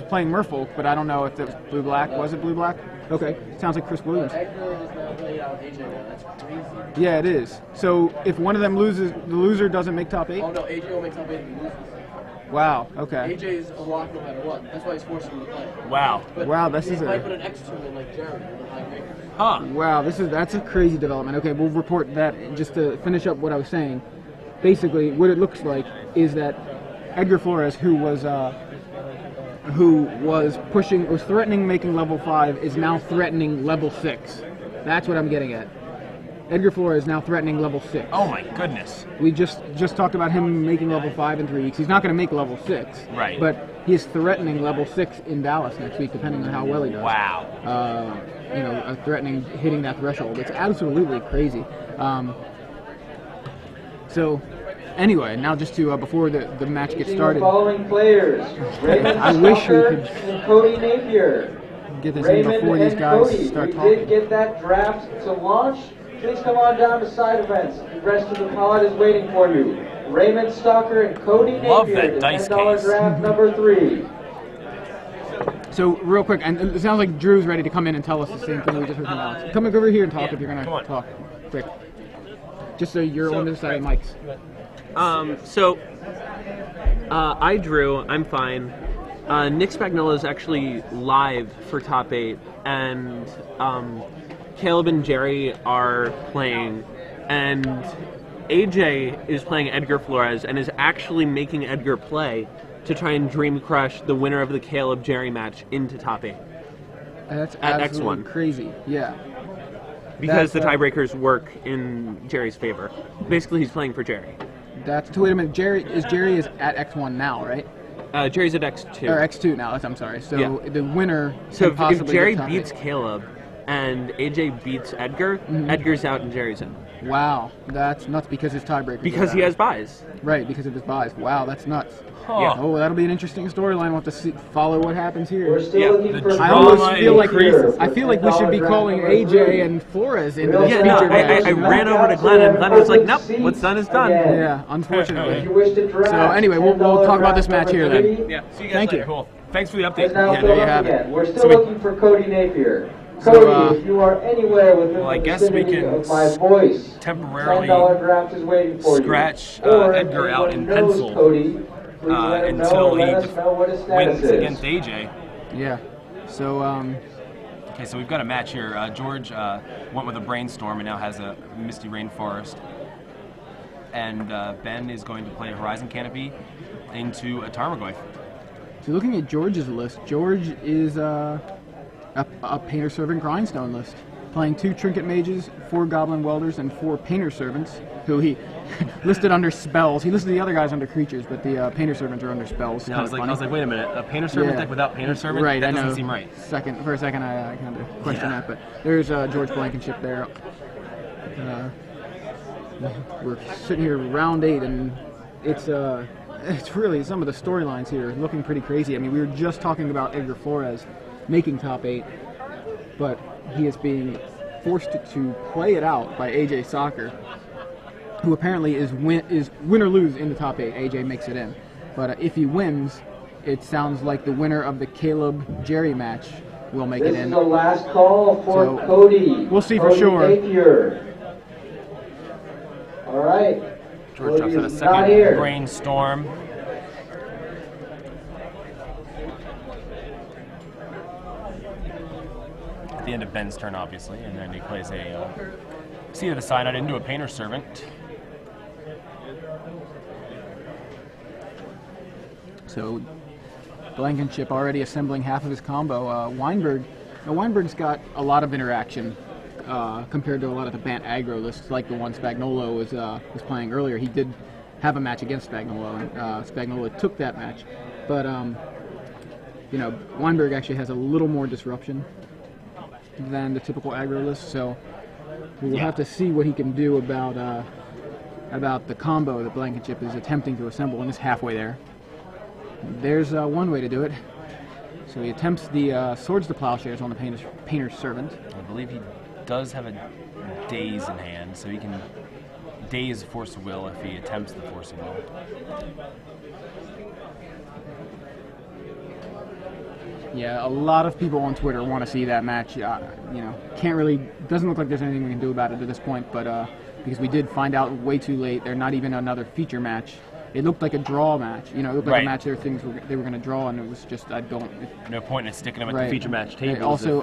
playing Merfolk, but I don't know if it was blue-black. Was it blue-black? Okay, sounds like Chris Williams. Edgar is not laid out AJ now. That's crazy. Yeah, it is. So if one of them loses, the loser doesn't make top 8? Oh no, AJ will make top 8 if he loses. Wow, okay. AJ is a lock no matter what. That's why he's forcing him to play. Wow. But wow, this he is might put an X2 in like Jerry with a high breaker. Huh. Wow, that's a crazy development. Okay, we'll report that. Just to finish up what I was saying, basically what it looks like is that Edgar Flores, who was threatening making level 5, is now threatening level 6. That's what I'm getting at. Edgar Flores is now threatening level 6. Oh my goodness. We just talked about him making level 5 in 3 weeks. He's not going to make level 6. Right. But he is threatening level 6 in Dallas next week, depending on how well he does. Wow. Threatening hitting that threshold. It's absolutely crazy. So, anyway, now just to before the match gets started. Following players: Raymond I wish we Tucker could and Cody Napier. get this Raymond in before these and guys Cody, start we talking. did get that draft to launch. Please come on down to side events. The rest of the pod is waiting for you. Raymond Stalker and Cody Love Napier, that the dice $10 case. draft number 3. So, real quick, and it sounds like Drew's ready to come in and tell us the same thing we just heard from Alex. Come over here and talk if you're going to talk quick. Just so you're on this side of the mics. I drew. I'm fine. Nick Spagnuolo is actually live for top 8, and Caleb and Jerry are playing, and AJ is playing Edgar Flores and is actually making Edgar play to try and dream crush the winner of the Caleb Jerry match into top 8. That's at absolutely X1. crazy. Yeah. Because the tiebreakers work in Jerry's favor. Basically, he's playing for Jerry. So wait a minute. Jerry is at X1 now, right? Jerry's at X2. Or X2 now. I'm sorry. So Yeah. the winner. So can if possibly Jerry get top beats 8. Caleb and AJ beats Edgar, Edgar's out and Jerry's in. Wow, that's nuts because his tiebreaker. Because he has buys. Right, because of his buys. Wow, that's nuts. Huh. Oh, that'll be an interesting storyline. We'll have to follow what happens here. We're still looking for I almost drama feel like increases. I feel like we should be calling AJ and Flores into this Yeah, no, featured match. I ran over to Glenn, and Glenn was like, nope, what's done is done. Yeah, unfortunately. If you wish to draft, So anyway, we'll talk about this match here then. Yeah. See you guys Thank later. you. Cool. Thanks for the Is update. now Yeah, filled there you up have it. again. We're still So we- looking for Cody Napier. So, Cody, if you are anywhere within well, I the guess we vicinity can of my voice, temporarily $10 draft is waiting for scratch, you. Or if Edgar out anyone in knows pencil, Cody, please let him know until or let he us know what his status wins is. against AJ. Yeah. So Okay, so we've got a match here. George went with a brainstorm and now has a misty rainforest. And Ben is going to play a Horizon Canopy into a Tarmogoyf. so looking at George's list, George is a Painter Servant Grindstone list, playing 2 Trinket Mages, 4 Goblin Welders, and 4 Painter Servants, who he listed under spells. He listed the other guys under creatures, but the Painter Servants are under spells. I was like, wait a minute, a Painter Servant Yeah. deck without Painter Servant? Right, that I know. doesn't seem right. For a second, I kind of questioned that, but there's George Blankenship there. We're sitting here round 8, and it's really some of the storylines here looking pretty crazy. I mean, we were just talking about Edgar Flores making top 8, but he is being forced to play it out by AJ Soccer, who apparently is win or lose in the top 8. AJ makes it in, but if he wins, it sounds like the winner of the Caleb Jerry match will make This it is in. the last call for So, Cody. we'll see for Cody sure. Napier. All right. George Cody drops out a is not second here. brainstorm. At the end of Ben's turn, obviously, and then he plays a Seat of the Synod into a Painter Servant. So Blankenship already assembling half of his combo. Wienburg, now Wienburg's got a lot of interaction compared to a lot of the Bant aggro lists, like the one Spagnuolo was playing earlier. He did have a match against Spagnuolo, and Spagnuolo took that match. But Wienburg actually has a little more disruption than the typical aggro list, so we'll have to see what he can do about the combo that Blankenship is attempting to assemble, and is halfway there. There's one way to do it. So he attempts the Swords to Plowshares on the Painter's Servant. I believe he does have a Daze in hand, so he can Daze Force of Will if he attempts the Force of Will. Yeah, a lot of people on Twitter want to see that match. You know, can't really, doesn't look like there's anything we can do about it at this point, but because we did find out way too late, they're not even another feature match. It looked like a draw match. You know, it looked like a match they were going to draw, and it was just, no point in sticking them at the feature match table. Also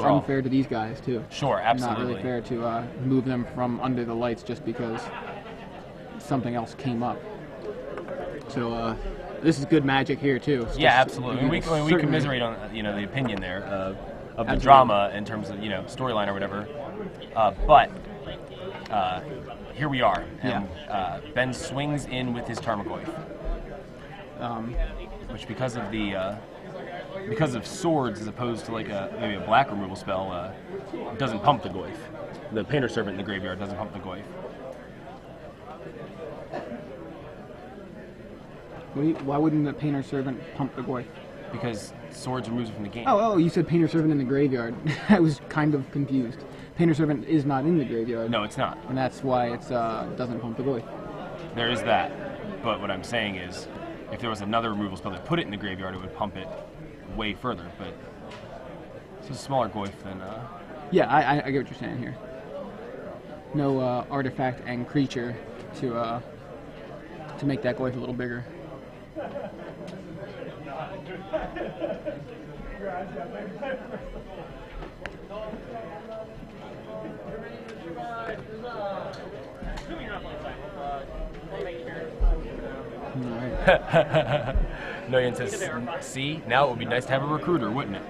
unfair to these guys, too. Sure, absolutely. Not really fair to move them from under the lights just because something else came up. So, this is good magic here too. Yeah, absolutely. We commiserate on the opinion there of the drama in terms of storyline or whatever. But here we are, and Ben swings in with his Tarmogoyf, which because of swords as opposed to like maybe a black removal spell doesn't pump the Goyf. The Painter Servant in the graveyard doesn't pump the Goyf. Why wouldn't the Painter Servant pump the Goyf? Because swords removes it from the game. Oh, you said Painter Servant in the graveyard. I was kind of confused. Painter Servant is not in the graveyard. No, it's not. And that's why it doesn't pump the Goyf. There is that. But what I'm saying is, if there was another removal spell that put it in the graveyard, it would pump it way further. But it's a smaller Goyf than... Yeah, I get what you're saying here. No artifact and creature to make that Goyf a little bigger. Noyan says, see, now it would be nice to have a recruiter, wouldn't it?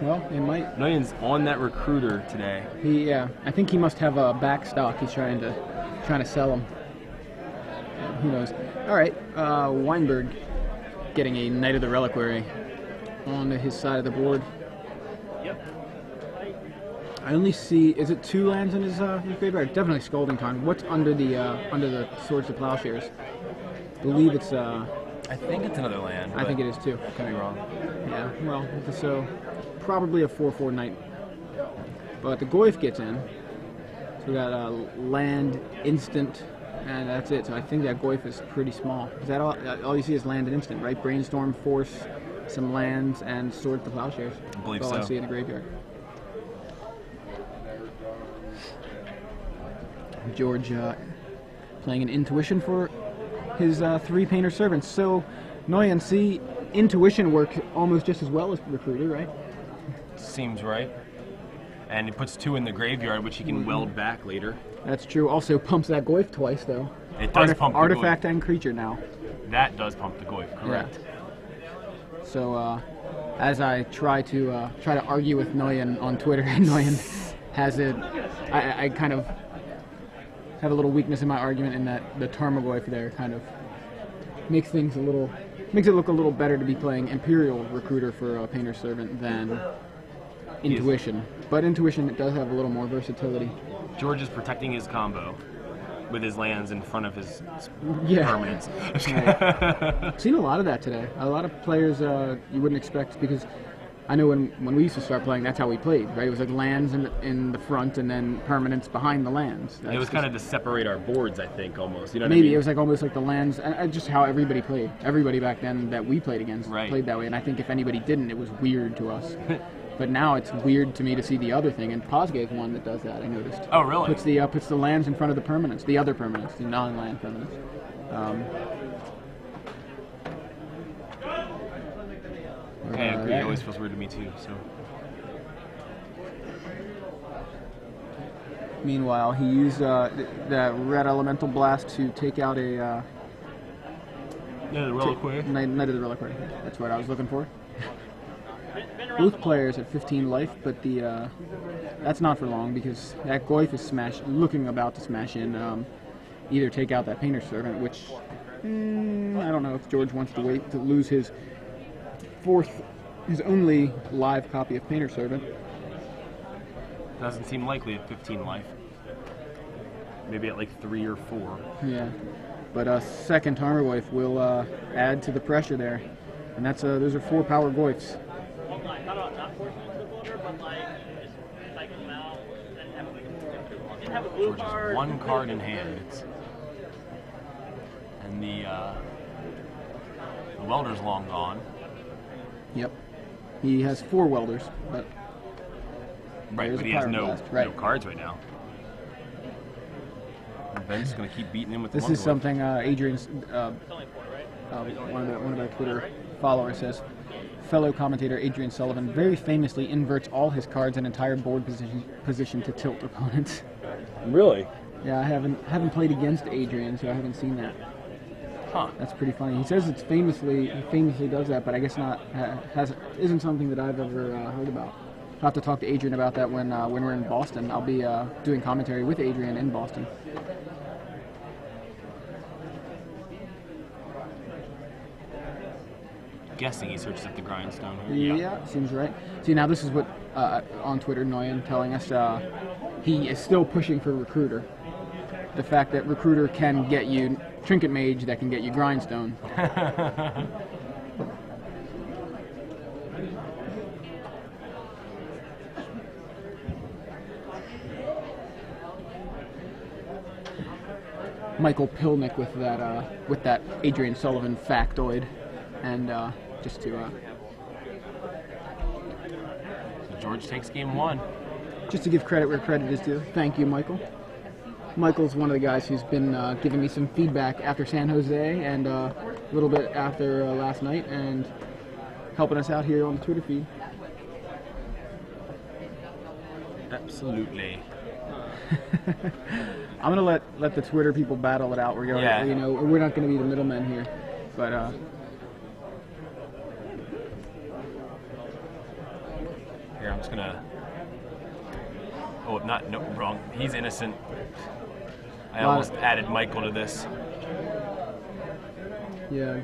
Well, it might. Noyan's on that recruiter today. I think he must have a back stock. He's trying to sell him. Who knows? All right, Wienburg getting a Knight of the Reliquary on his side of the board. Yep. I only see, is it 2 lands in his graveyard? Definitely Scalding Tarn. What's under the Swords to Plowshares? I believe it's I think it's another land. I think it is too. Could be wrong. Yeah, well, so probably a 4/4 Knight. But the Goyf gets in. So we got a land, instant, and that's it. So I think that Goyf is pretty small. Is that all you see is land and instant, right? Brainstorm, Force, some lands, and Sword to Plowshares. I believe That's all so. I see in the graveyard. George playing an Intuition for his 3 Painter Servants. So, Noyan, see, Intuition works almost just as well as Recruiter, right? Seems right. And he puts 2 in the graveyard, which he can weld back later. That's true. Also pumps that Goyf twice, though. It does pump the Artifact Goyf. and creature now. That does pump the Goyf, correct. Yeah. So, as I try to argue with Noyan on Twitter, Noyan has it. I kind of have a little weakness in my argument in that the Tarmogoyf there kind of makes it look a little better to be playing Imperial Recruiter for a Painter Servant than Intuition. But Intuition, it does have a little more versatility. George is protecting his combo with his lands in front of his permanents. I've seen a lot of that today. A lot of players you wouldn't expect, because I know when we used to start playing, that's how we played, right? It was like lands in the front and then permanents behind the lands. It was kind of to separate our boards, I think, almost. You know what Maybe I mean? it was like almost like the lands, and just how everybody played. Everybody back then that we played against played that way, and I think if anybody didn't, it was weird to us. But now it's weird to me to see the other thing, and Posge is one that does that, I noticed. Oh, really? Puts the lands in front of the permanents, the other permanents, the non-land permanents. I agree. It always feels weird to me, too. So. Meanwhile, he used the Red Elemental Blast to take out a Knight of the Reliquary. That's what I was looking for. Both players at 15 life, but that's not for long, because that Goyf is looking about to smash in, either take out that Painter Servant, which I don't know if George wants to wait to lose his only live copy of Painter Servant. Doesn't seem likely at 15 life. Maybe at like 3 or 4. Yeah, but a second Tarmogoyf will add to the pressure there, and that's those are 4 power Goyfs. George has 1 card in hand. And the welder's long gone. Yep. He has 4 welders, but Right, there's but a he has Pyroblast. no cards right now. And Ben's just going to keep beating him with the this is Wonder Whip. something Adrian's one of our Twitter followers says. Fellow commentator Adrian Sullivan very famously inverts all his cards and entire board position to tilt opponents. Really? Yeah, I haven't played against Adrian, so I haven't seen that. Huh. That's pretty funny. He says he famously does that, but I guess isn't something that I've ever heard about. I'll have to talk to Adrian about that when we're in Boston. I'll be doing commentary with Adrian in Boston. Guessing he searches at the grindstone. Yeah, seems right. See, now this is what on Twitter, Noyan telling us he is still pushing for Recruiter. The fact that Recruiter can get you Trinket Mage, that can get you Grindstone. Michael Pilnick with that Adrian Sullivan factoid, and just to So George takes game 1. just to give credit where credit is due. Thank you, Michael. Michael's one of the guys who's been giving me some feedback after San Jose and a little bit after last night, and helping us out here on the Twitter feed. Absolutely. I'm gonna let the Twitter people battle it out. We're going, we're not gonna be the middlemen here, but Here, I'm just gonna. Oh, no, wrong. He's innocent. I almost added Michael to this. yeah.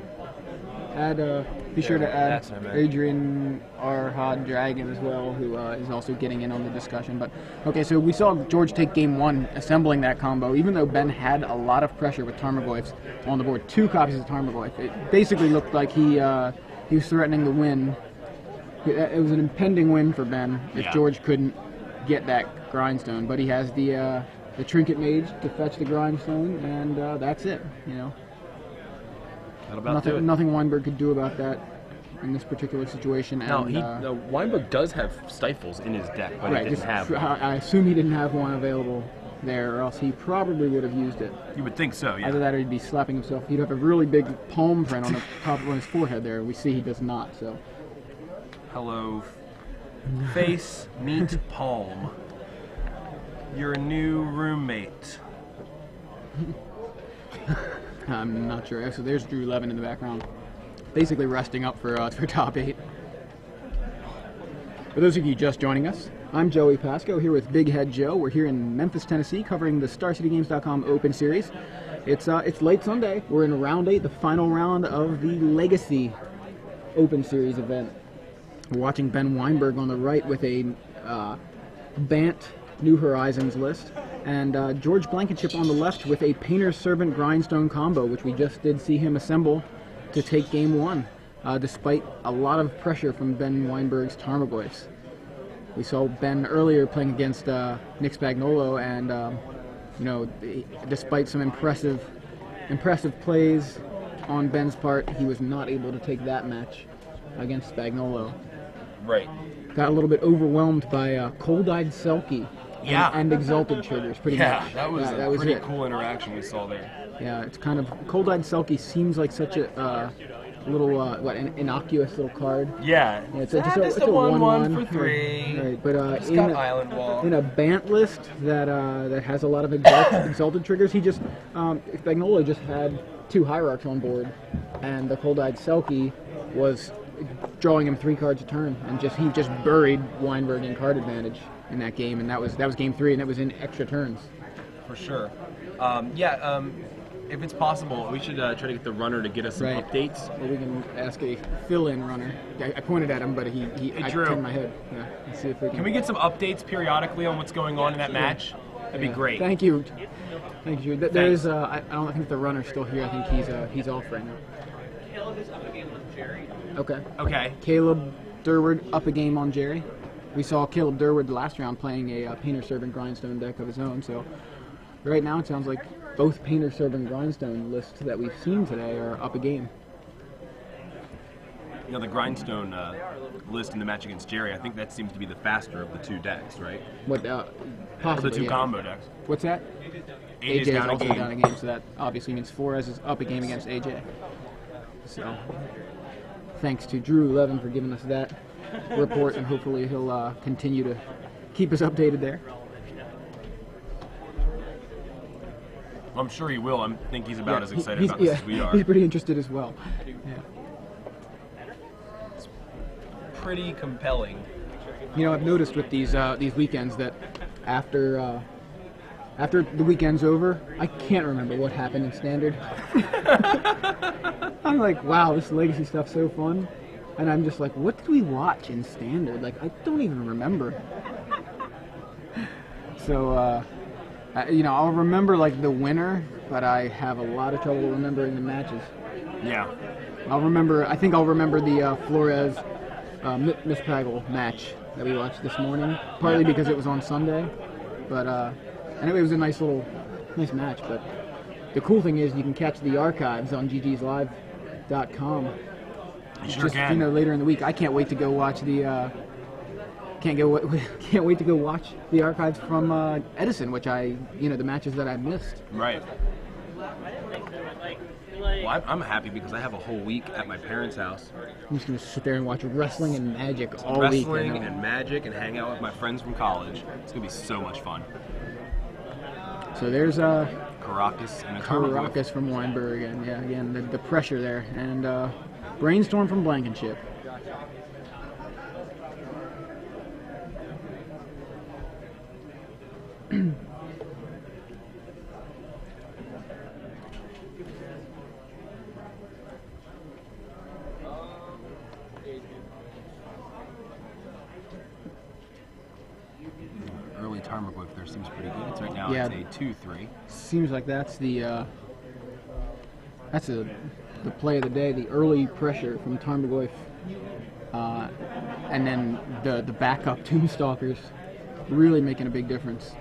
Be sure to add Adrian R. Hod Dragon as well, who is also getting in on the discussion. But okay, so we saw George take game 1, assembling that combo. Even though Ben had a lot of pressure with Tarmogoyfs on the board, 2 copies of Tarmogoyf. It basically looked like he was threatening the win. It was an impending win for Ben if George couldn't get that grindstone. But he has the Trinket Mage to fetch the grindstone, and that's it. Nothing Wienburg could do about that in this particular situation. No, and, Wienburg does have stifles in his deck, but right, he didn't have one. I assume he didn't have one available there, or else he probably would have used it. You would think so, yeah. Either that or he'd be slapping himself. He'd have a really big palm print on the top of his forehead there. We see he does not, so. Hello. Face, meet palm. Your new roommate. I'm not sure. So there's Drew Levin in the background, basically resting up for top 8. For those of you just joining us, I'm Joey Pasco here with Big Head Joe. We're here in Memphis, Tennessee, covering the StarCityGames.com Open Series. It's late Sunday. We're in round 8, the final round of the Legacy Open Series event. We're watching Ben Wienburg on the right with a Bant New Horizons list, and George Blankenship on the left with a Painter's Servant Grindstone combo, which we just did see him assemble to take game 1, despite a lot of pressure from Ben Wienburg's Tarmogoyfs. We saw Ben earlier playing against Nick Spagnolo, and despite some impressive plays on Ben's part, he was not able to take that match against Spagnolo. Right. Got a little bit overwhelmed by Cold-Eyed Selkie and Exalted Triggers, pretty much. Yeah, that was a pretty cool interaction we saw there. Yeah, it's kind of... Cold-Eyed Selkie seems like such a little, an innocuous little card. Yeah. It's a 1/1 for 3. Right, but It's got Island Wall. in a Bant list that has a lot of Exalted Triggers, he just... Spagnolo just had 2 Hierarchs on board, and the Cold-Eyed Selkie was drawing him 3 cards a turn, and he just buried Wienburg in card advantage in that game, and that was game 3, and it was in extra turns. For sure. If it's possible, we should try to get the runner to get us some updates. Well, we can ask a fill-in runner. I pointed at him, but I turned my head. Yeah, let's see if we can. Can we get some updates periodically on what's going on in that match? That'd be great. Thank you. Thank you. There is. I don't think the runner's still here. I think he's off right now. Caleb is up a game on Jerry. Okay. Caleb Durward up a game on Jerry. We saw Caleb Durward last round playing a Painter Servant Grindstone deck of his own. So right now it sounds like both Painter Servant Grindstone lists that we've seen today are up a game. You know, the Grindstone list in the match against Jerry, I think that seems to be the faster of the two decks, right? What? Or Possibly. the two yeah. combo decks. What's that? AJ's AJ is down a also game. down a game, so that obviously means Flores is up a game against AJ. So, thanks to Drew Levin for giving us that report, and hopefully he'll continue to keep us updated there. I'm sure he will. I think he's about as excited he's- about this as we are. He's pretty interested as well. Yeah. Pretty compelling. You know, I've noticed with these weekends that after the weekend's over, I can't remember what happened in Standard. I'm like, wow, this Legacy stuff's so fun, and I'm just like, what did we watch in Standard? Like, I don't even remember. So, you know, I'll remember like the winner, but I have a lot of trouble remembering the matches. Yeah. I think I'll remember the Flores Miss Pagel match that we watched this morning, partly because it was on Sunday, but anyway, it was a nice match. But the cool thing is you can catch the archives on ggslive.com. You sure Just, can. you know, later in the week. I can't wait to go watch the can't wait to go watch the archives from Edison, which the matches that I missed. Right. Well, I'm happy because I have a whole week at my parents' house. I'm just gonna sit there and watch wrestling and Magic all week. Wrestling and Magic and hang out with my friends from college. It's gonna be so much fun. So there's Caracas and a Tarmogoyf. Caracas from Wienburg, and yeah, again the pressure there, and Brainstorm from Blankenship. Early Tarmogoyf there seems pretty good. It's right now Yeah. it's a 2-3. Seems like that's the play of the day, the early pressure from Tarmogoyf, and then the backup Tombstalkers really making a big difference.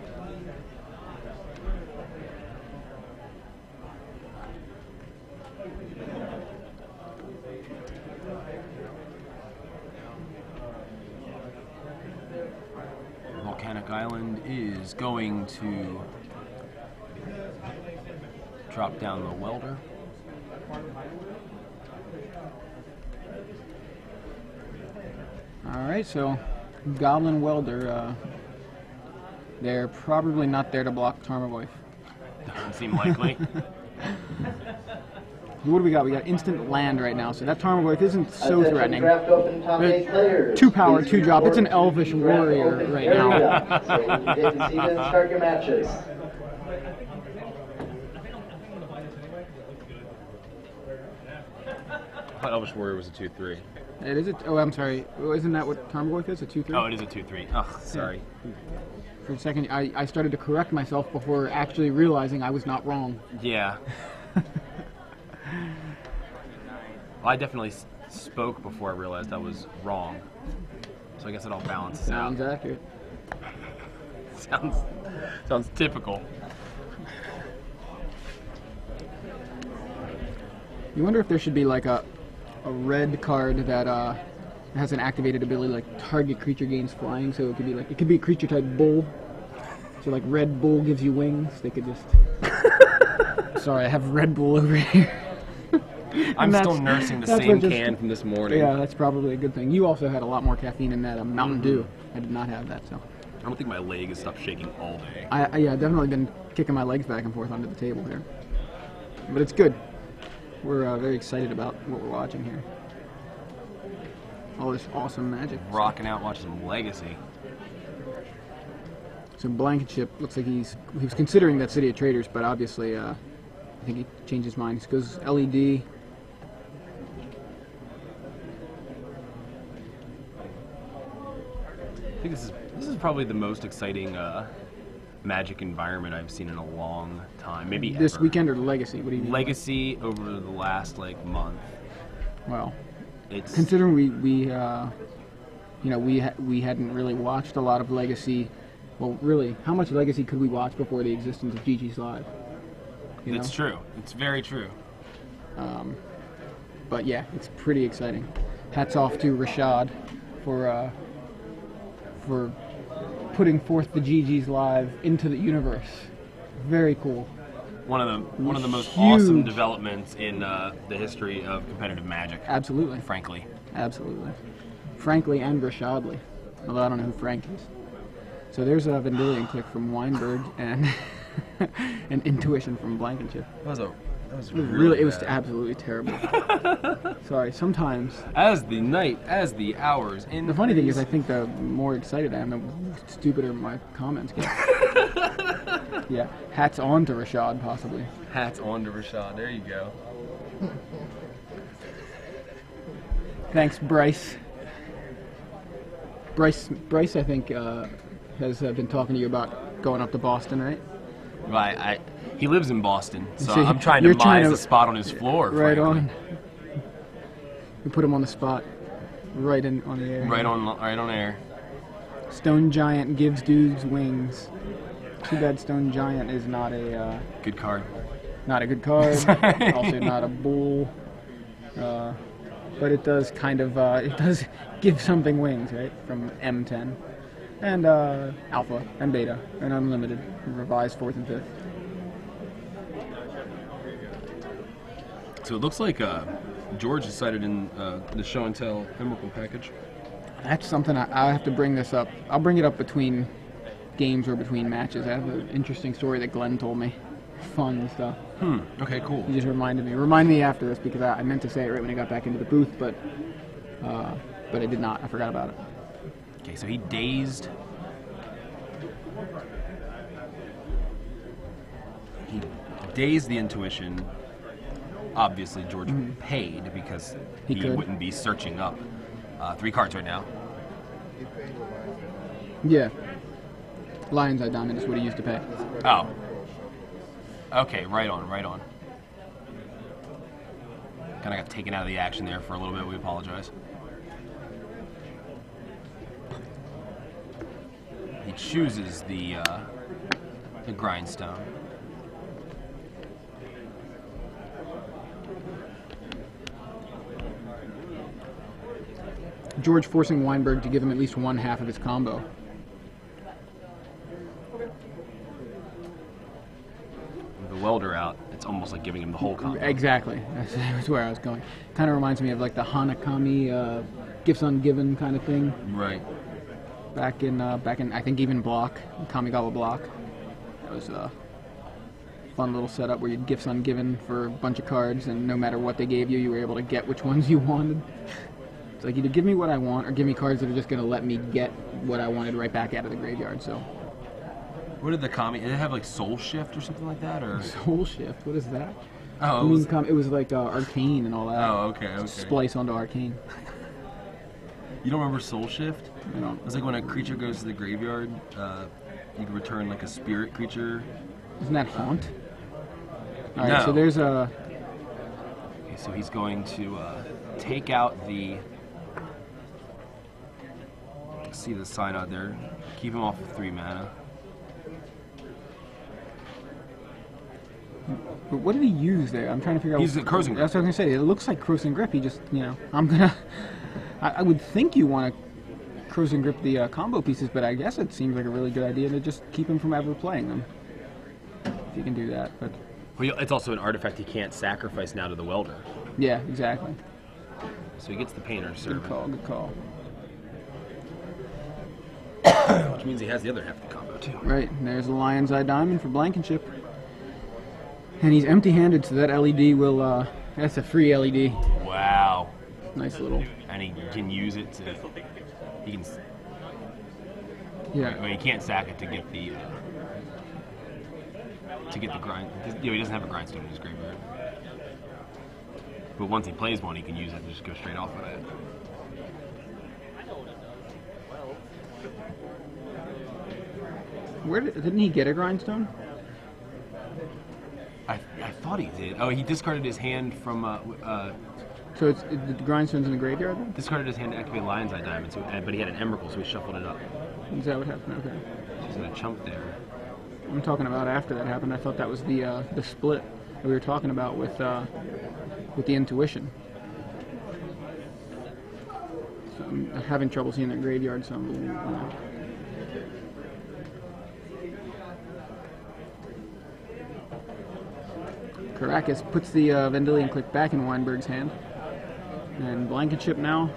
Volcanic Island is going to drop down the welder. All right, so Goblin Welder, they're probably not there to block Tarmogoyf. Doesn't seem likely. What do we got? We got instant land right now, so that Tarmogoyf isn't so Attention, threatening. draft open top 8 players. 2 power, Please 2 drop. It's an report elvish to draft warrior open right area now. so you can get to see them start your matches. I thought Elvish Warrior was a 2-3. It is. Oh, I'm sorry. Isn't that what Tarmogoyf is? A 2/3. Oh, it is a 2-3. Oh, sorry. For a second, I started to correct myself before actually realizing I was not wrong. Yeah. Well, I definitely spoke before I realized I was wrong. So I guess it all balances Sounds out. accurate. Sounds typical. You wonder if there should be like a red card that has an activated ability like target creature gains flying, so it could be a creature type bull. So like Red Bull gives you wings. They could just. Sorry, I have Red Bull over here. I'm And still nursing the that's same what just- can from this morning. Yeah, that's probably a good thing. You also had a lot more caffeine in that Mountain Dew. I did not have that, so. I don't think my leg has stopped shaking all day. I definitely been kicking my legs back and forth onto the table here. But it's good. We're very excited about what we're watching here. All this awesome magic. Rocking out, watching some Legacy. So Blankenship looks like he was considering that City of Traders, but obviously I think he changed his mind. He goes LED. I think this is probably the most exciting Magic environment I've seen in a long time. Maybe This ever. weekend or Legacy? What do you mean? Legacy over the last month. Well, It's considering we hadn't really watched a lot of Legacy. Well, really, how much Legacy could we watch before the existence of GG's Live? You know? It's true. It's very true. But yeah, it's pretty exciting. hats off to Rashad for putting forth the GGs live into the universe. Very cool. One of the most Huge. awesome developments in the history of competitive Magic. Absolutely. Frankly. Absolutely. Frankly and Rashadly. Although I don't know who Frank is. So there's a Vendilion click from Wienburg and an intuition from Blankenship. That was It was bad. absolutely terrible. Sorry, sometimes. As the hours increase. The funny thing is, I think the more excited I am, the stupider my comments get. Yeah, hats on to Rashad, possibly. Hats on to Rashad. There you go. Thanks, Bryce. Bryce, I think, has been talking to you about going up to Boston, right? Right. He lives in Boston, so See, I'm trying to you're trying mize to- a spot on his floor. Right frankly. on. We put him on the spot, right on the air. Right on air. Stone Giant gives dudes wings. Too bad Stone Giant is not a Good card. good card. Also not a bull. But it does kind of it does give something wings, right? From M10 and Alpha and Beta and Unlimited, revised 4th and 5th. So it looks like George decided in the show and tell Emrakul package. That's something I have to bring this up. I'll bring it up between games or between matches. I have an interesting story that Glenn told me. Fun stuff. Okay, cool. He just reminded me. Remind me after this because I meant to say it right when I got back into the booth, but I did not. I forgot about it. Okay, so he dazed. He dazed the intuition. Obviously, George paid because He he could. wouldn't be searching up 3 cards right now. Yeah. Lion's Eye Diamond is what he used to pay. Oh. Okay, right on. Kind of got taken out of the action there for a little bit. We apologize. He chooses the grindstone. George forcing Weinberg to give him at least one half of his combo. With the welder out, it's almost like giving him the whole combo. Exactly. That's where I was going. Kind of reminds me of like the Hanakami gifts ungiven kind of thing. Right. Back in I think even Block, Kamigawa Block. That was a fun little setup where you'd gifts ungiven for a bunch of cards, and no matter what they gave you, you were able to get which ones you wanted. It's like either give me what I want or give me cards that are just going to let me get what I wanted right back out of the graveyard. So What did the Kami? Did it have like Soul Shift or something like that, or? Soul Shift, what is that? Oh, I it mean, was, it was like Arcane and all that. oh, okay. Splice onto Arcane. You don't remember Soul Shift? I don't. It's like when a creature goes to the graveyard, you can return like a spirit creature. Isn't that Haunt? All right, No. so there's a. Okay, so he's going to take out the. See the sign out there. Keep him off of 3 mana. But what did he use there? I'm trying to figure out. He's a Crossing Grip. That's what I was gonna say. It looks like Crossing Grip. He just, I'm gonna. I would think you want to Crossing Grip the combo pieces, but I guess it seems like a really good idea to just keep him from ever playing them. If you can do that, but Well, it's also an artifact he can't sacrifice now to the welder. yeah, exactly. So he gets the Painter's Good Servant, call. Good call. which means he has the other half of the combo too. Right, and there's the Lion's Eye Diamond for Blankenship. And he's empty-handed, so that LED will, that's a free LED. Wow. Nice little, And he can use it to. He can. yeah. I mean, he can't sack it to get the. Grind. He doesn't have a grindstone in his graveyard. But once he plays one, he can use it and just go straight off of it. Didn't he get a grindstone? I thought he did. Oh, he discarded his hand from. So the grindstone's in the graveyard then? Discarded his hand to activate Lion's Eye Diamond, but he had an Emrakul, so he shuffled it up. Is that what happened? Okay. He's gonna chump there. I'm talking about after that happened. I thought that was the split that we were talking about with the intuition. So I'm having trouble seeing that graveyard, so Caracas puts the Vendilion Click back in Wienburg's hand. And Blankenship now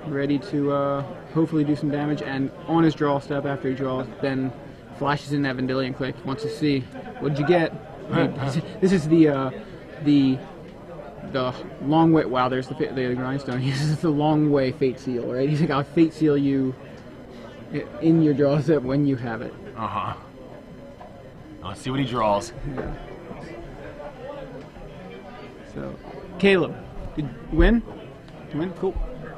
ready to hopefully do some damage. And on his draw step, after he draws, Ben flashes in that Vendilion Click, wants to see, what did you get? This is the long way. Wow, there's the grindstone. This is the long way Fate Seal, right? He's like, I'll Fate Seal you in your draw step when you have it. Let's see what he draws. Yeah. So, Caleb, did you win? Cool.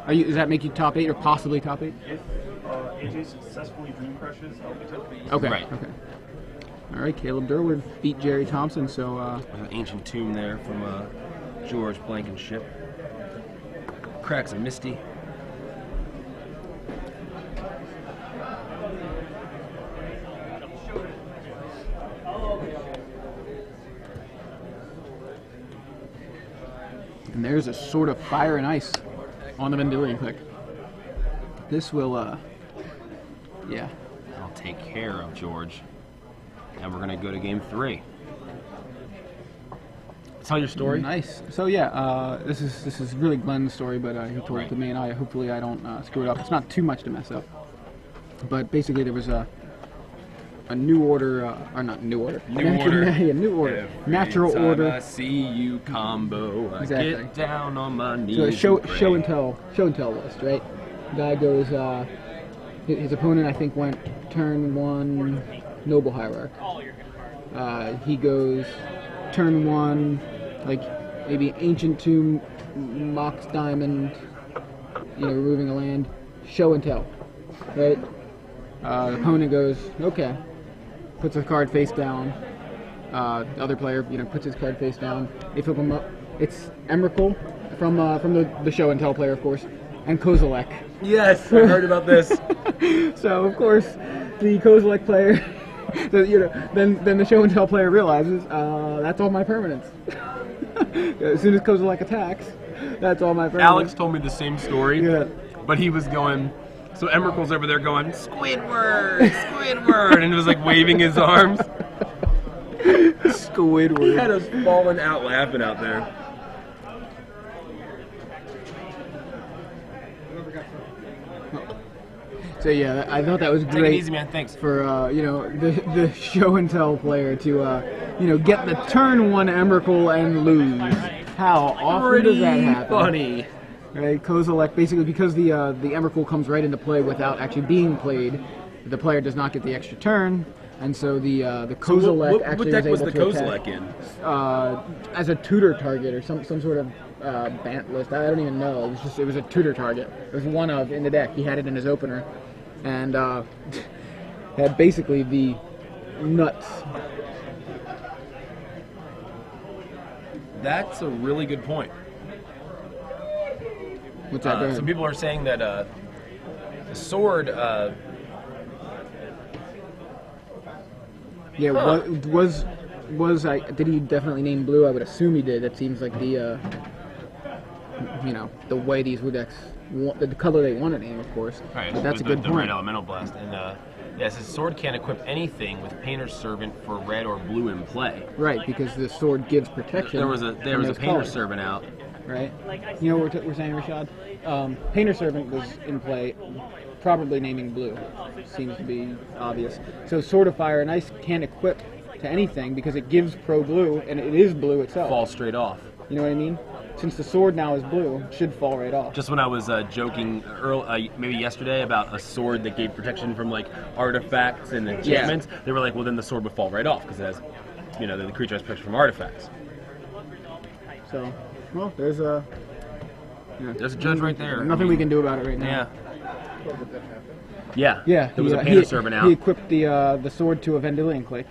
Does that make you top 8 or possibly top 8? If AJ successfully dream crushes, I'll be top 8. Okay. Right. Okay. All right, Caleb Durwood beat Jerry Thompson, so An ancient tomb there from George Blankenship. Cracks are misty. and there's a Sword of Fire and Ice on the Vendilion Click. This will, yeah. I'll take care of George. And we're gonna go to game 3. Tell your story. Nice. So yeah, this is really Glenn's story, but he told it to me, and hopefully I don't screw it up. It's not too much to mess up. But basically, there was a new order, or not new order. New order. Yeah, new order. Natural Time order. I see you combo. I Exactly. get down on my knees. So a and pray. show and tell list, right? Guy goes. His opponent, I think, went turn 1 Noble Hierarch. He goes turn 1, like maybe Ancient Tomb, Mox Diamond, removing a land. Show and tell, right? The opponent goes, okay, puts a card face down. The other player, puts his card face down. They flip him up. It's Emrakul from the show and tell player, of course, and Kozilek. Yes, I heard about this. So of course, the Kozilek player, then the show and tell player realizes that's all my permanents. As soon as Kozilek attacks, that's all my permanents. Alex told me the same story, Yeah. but he was going. So Emrakul's over there going, Squidward, Squidward, and he was like waving his arms. Squidward. He had us falling out laughing out there. So yeah, I thought that was Take it great easy, man. Thanks. for the show and tell player to get the turn 1 Emrakul and lose. How often does that happen? Funny. Right, Kozilek, basically because the Emrakul comes right into play without actually being played, the player does not get the extra turn, and so the Kozilek what actually deck was was able the to Kozilek attack in? as a tutor target or some sort of bant list. I don't even know. It was a tutor target. It was one of in the deck. He had it in his opener, and had basically the nuts. That's a really good point. What's that? Go ahead. Some people are saying that the sword. Yeah, did he definitely name blue? I would assume he did. That seems like the the way these Wu decks want, the color they want to name, of course. Right, But that's a the good red point. elemental blast, and yes, his sword can't equip anything with Painter's Servant for red or blue in play. Right, because the sword gives protection. There was a from Painter's those colors, Servant out. right? You know what we're saying, Rashad? Painter's Servant was in play, probably naming blue. Seems to be obvious. So Sword of Fire and Ice can't equip to anything because it gives pro blue, and it is blue itself. Fall straight off. You know what I mean? Since the sword now is blue, it should fall right off. Just when I was joking maybe yesterday about a sword that gave protection from like artifacts and enchantments, they were like, well, then the sword would fall right off because it has, the creature has protection from artifacts. So, well, there's a... There's a judge right there. Nothing we can do about it right now. Yeah. Yeah, There was a Painter's Servant out. He equipped the sword to a Vendilion Click.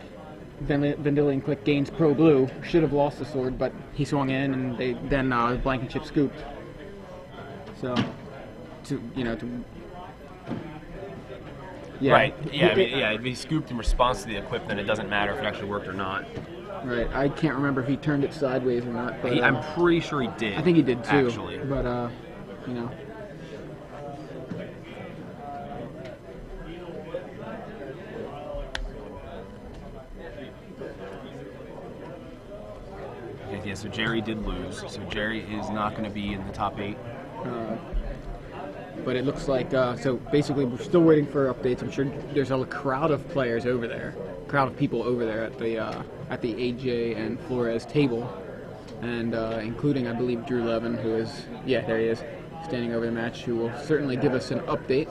Vendilion Click gains pro blue. Should have lost the sword, but he swung in, and then Blankenship scooped. So, yeah. Right. Yeah. If he scooped in response to the equip, then it doesn't matter if it actually worked or not. Right. I can't remember if he turned it sideways or not. But I'm pretty sure he did. I think he did too. Actually. But so Jerry did lose. So Jerry is not going to be in the top 8. But it looks like, so basically we're still waiting for updates. I'm sure there's a crowd of players over there, crowd of people over there at the AJ and Flores table, and including, I believe, Drew Levin, who is, yeah, there he is, standing over the match, who will certainly give us an update.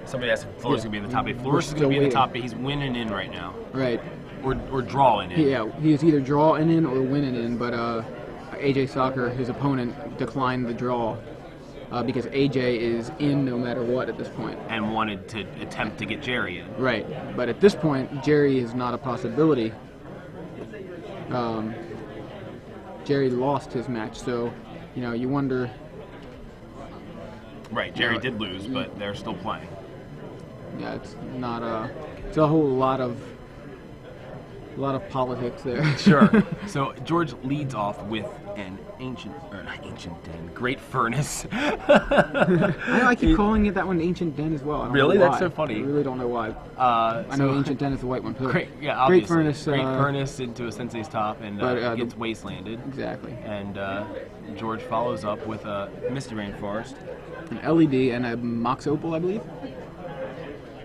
Somebody asked if Flores is going to be in the top 8. Flores is going to be in the top 8. He's winning in right now. Right. Or drawing in. Yeah, he is either drawing in or winning in, but AJ Soccer, his opponent, declined the draw because AJ is in no matter what at this point. And wanted to attempt to get Jerry in. Right, but at this point, Jerry is not a possibility. Jerry lost his match, so, you know, you wonder... Right, Jerry did lose, but they're still playing. Yeah, it's not it's a whole lot of politics there. Sure. So George leads off with an great furnace. I keep calling it that one Ancient Den as well. I don't Really? know why. That's so funny. I really don't know why. I know Ancient Den is the white one. Great, yeah, Great obviously. furnace. Great furnace into a sensei's top and gets wastelanded. Exactly. And George follows up with a Misty Rainforest. An LED and a Mox Opal, I believe.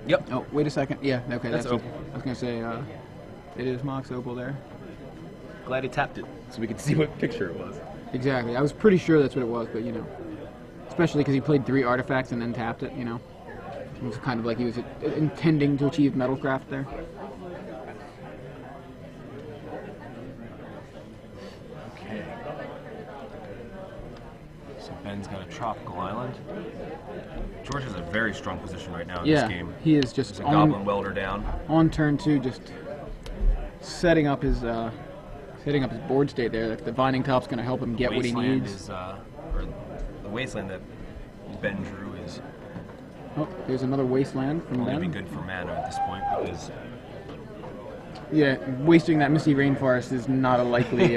Yep. Oh, wait a second. Yeah, okay. That's Opal. I was going to say, it is Mox Opal there. Glad he tapped it so we could see what picture it was. Exactly. I was pretty sure that's what it was, but, you know. Especially because he played 3 artifacts and then tapped it, you know. It was kind of like he was intending to achieve Metalcraft there. Okay. So Ben's got a Tropical Island. George has a very strong position right now in this game. He is just There's a Goblin Welder down. On turn 2, just setting up his board state there. The Vining Top's going to help him get what he needs. Or the Wasteland that Ben drew is Oh, there's another Wasteland from only Ben. be good for mana at this point because Yeah, wasting that Misty Rainforest is not a likely,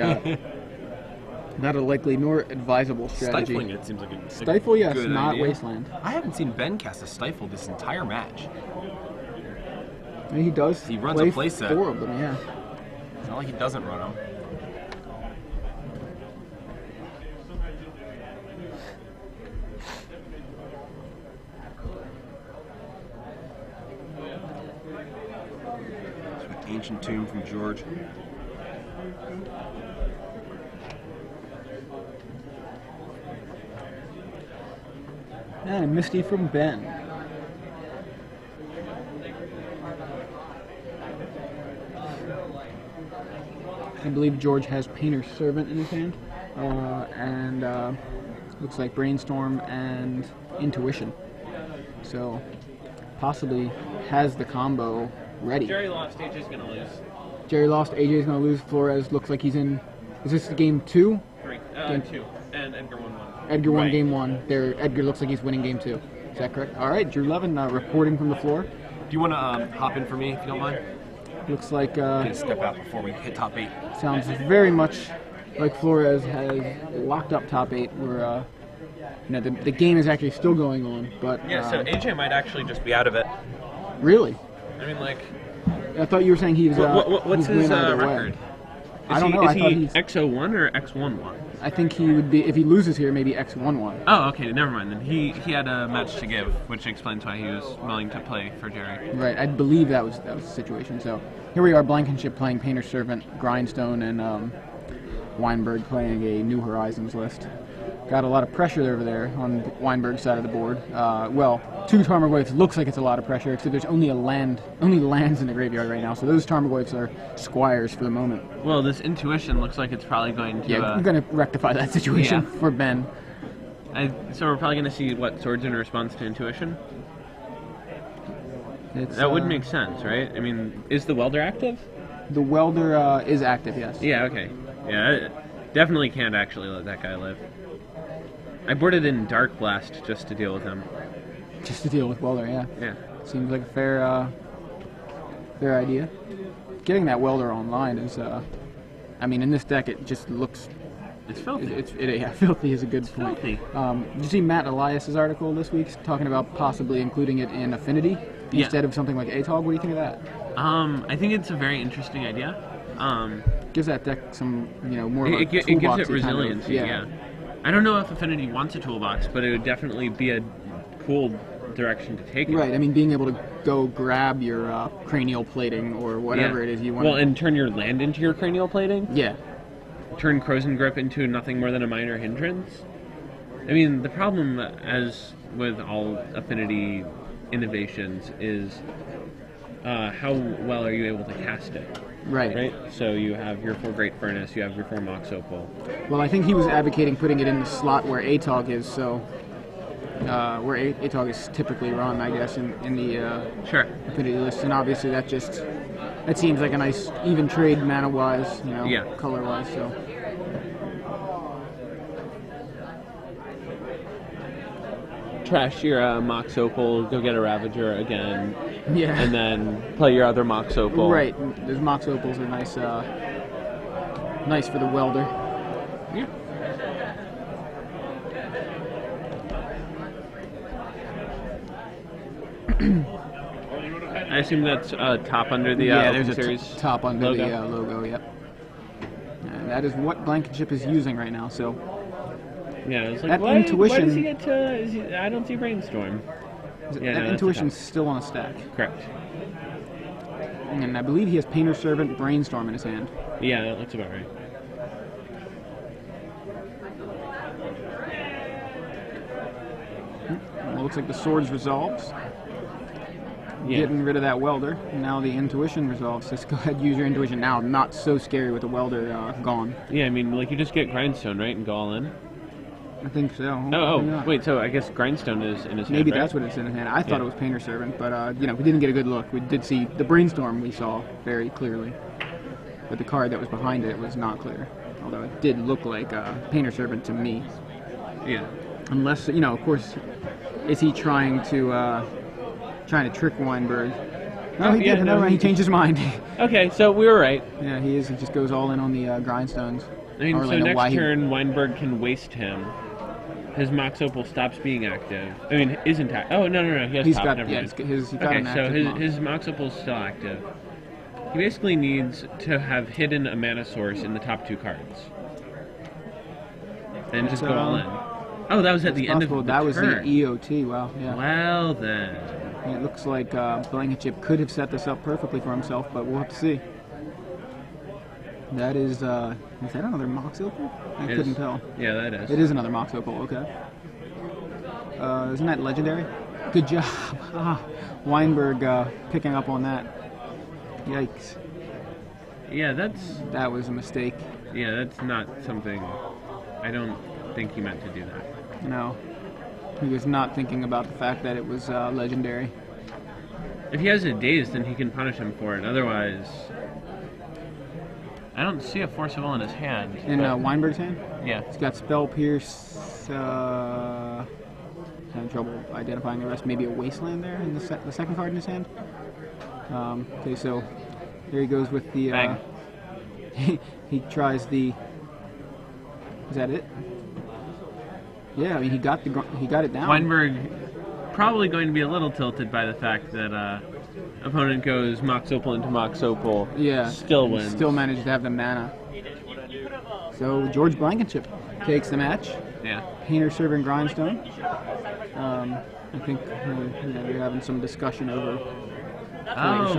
nor advisable strategy. stifling it seems like a Stifle, yes, good not idea. Wasteland. I haven't seen Ben cast a Stifle this entire match. I mean, he does. He runs a play set. 4 of them, yeah. It's not like he doesn't run them. Ancient Tomb from George. And a Misty from Ben. I believe George has Painter's Servant in his hand, and looks like Brainstorm and Intuition. So possibly has the combo ready. Jerry lost, AJ's gonna lose. Jerry lost, AJ's gonna lose. Flores looks like he's in. Is this game 2? 3. Game 2. And Edgar won 1. Edgar won Right. game 1. Edgar looks like he's winning game 2. Is that correct? All right, Drew Levin reporting from the floor. Do you want to hop in for me if you don't mind? Looks like Can step out before we hit top 8. sounds very much like Flores has locked up top 8. Where the game is actually still going on, but Yeah, so AJ might actually just be out of it. really, I mean, like, I thought you were saying he was. what's he's his win either way. record? I don't know. Is I thought he he's. X01 or X11? I think he would be if he loses here, maybe X11. Oh, okay, never mind then. He had a match to give, which explains why he was willing to play for Jerry. Right, I believe that was the situation. So here we are, Blankenship playing Painter's Servant, Grindstone, and Wienburg playing a New Horizons list. Got a lot of pressure over there on Wienburg's side of the board. Well, 2 Tarmogoyfs looks like it's a lot of pressure, except there's only lands in the graveyard right now, so those Tarmogoyfs are squires for the moment. Well, this Intuition looks like it's probably going to... Yeah, I'm going to rectify that situation for Ben. So we're probably going to see, what, Swords in response to Intuition? That would make sense, right? I mean, is the Welder active? The Welder is active, yes. Yeah, okay. Yeah, I definitely can't actually let that guy live. I boarded in Dark Blast just to deal with him. Just to deal with Welder, yeah. Yeah. Seems like a fair idea. Getting that Welder online is, I mean, in this deck it just looks... It's filthy. Yeah, filthy is a good point. Filthy. Did you see Matt Elias's article this week talking about possibly including it in Affinity? instead of something like ATOG. What do you think of that? I think it's a very interesting idea. Gives that deck some, more of a It gives toolboxy it kind of- resiliency, yeah. I don't know if Affinity wants a toolbox, but it would definitely be a cool direction to take it. Right, I mean, being able to go grab your cranial plating or whatever it is you want. Well, and turn your land into your cranial plating? Yeah. Turn Crozen Grip into nothing more than a minor hindrance? I mean, the problem, as with all Affinity innovations, is how well are you able to cast it? Right. So you have your 4 Great Furnace, you have your 4 Mox Opal. Well, I think he was advocating putting it in the slot where ATOG is, so where ATOG is typically run, I guess, in the Sure. Affinity list, and obviously that seems like a nice even trade mana-wise, Yeah. color-wise. So Trash your Mox Opal, go get a Ravager again, yeah. and then play your other Mox Opal. Right, those Mox Opals are nice, nice for the welder. Yeah. I assume that's top under the there's Open a Series top under logo. the logo. Yep. And that is what Blankenship is using right now. So Yeah, it's like, that why intuition- does he get to... I don't see Brainstorm. that no, that's intuition's the top. still on a stack, Correct. and I believe he has Painter Servant, Brainstorm in his hand. Yeah, that looks about right. Well, looks like the swords resolves, Yeah. getting rid of that welder. Now the intuition resolves. Just go ahead, use your intuition now. Not so scary with the welder gone. Yeah, I mean, like, you just get Grindstone, right, and go all in? I think so. Oh, Maybe not. wait, so I guess Grindstone is in his hand, Maybe right? that's what it's in his hand. I thought Yeah. it was Painter Servant, but we didn't get a good look. We did see the Brainstorm. We saw very clearly, but the card that was behind it was not clear. Although it did look like Painter Servant to me. Yeah. Unless of course, is he trying to trick Wienburg? No, he yeah, didn't. no, No, he he- changed his mind. Okay, so we were right. Yeah, he is. He just goes all in on the grindstones. I mean, I don't so really know next why he- turn, Wienburg can waste him. His Mox Opal stops being active. I mean, isn't active. Oh, no, he has He's top. got Never mind. he's got Okay, an so active his Mox Opal's still active. He basically needs to have hidden a mana source in the top 2 cards. And just go all in. Oh, that was at the end of the that was turn. the EOT. Wow. Yeah. Well, then. It looks like Blankenship could have set this up perfectly for himself, but we'll have to see. That is that another Mox Opal? I It couldn't is. tell. Yeah, that is. It is another Mox Opal, okay. Isn't that legendary? Good job. Wienburg picking up on that. Yikes. Yeah, that's That was a mistake. not something. I don't think he meant to do that. No. He was not thinking about the fact that it was legendary. If he has a daze, then he can punish him for it. Otherwise, I don't see a Force of Will in his hand. In but- Wienburg's hand? yeah. He's got Spell Pierce. Having trouble identifying the rest. Maybe a Wasteland there in the second card in his hand. Okay, so there he goes with the. Bang. He tries the. Is that it? Yeah, I mean he got it down. Wienburg probably going to be a little tilted by the fact that opponent goes Mox Opal into Mox Opal. Yeah, Still and wins. Still managed to have the mana. So George Blankenship takes the match. Yeah. Painter Servant Grindstone. I think you're having some discussion over. Oh,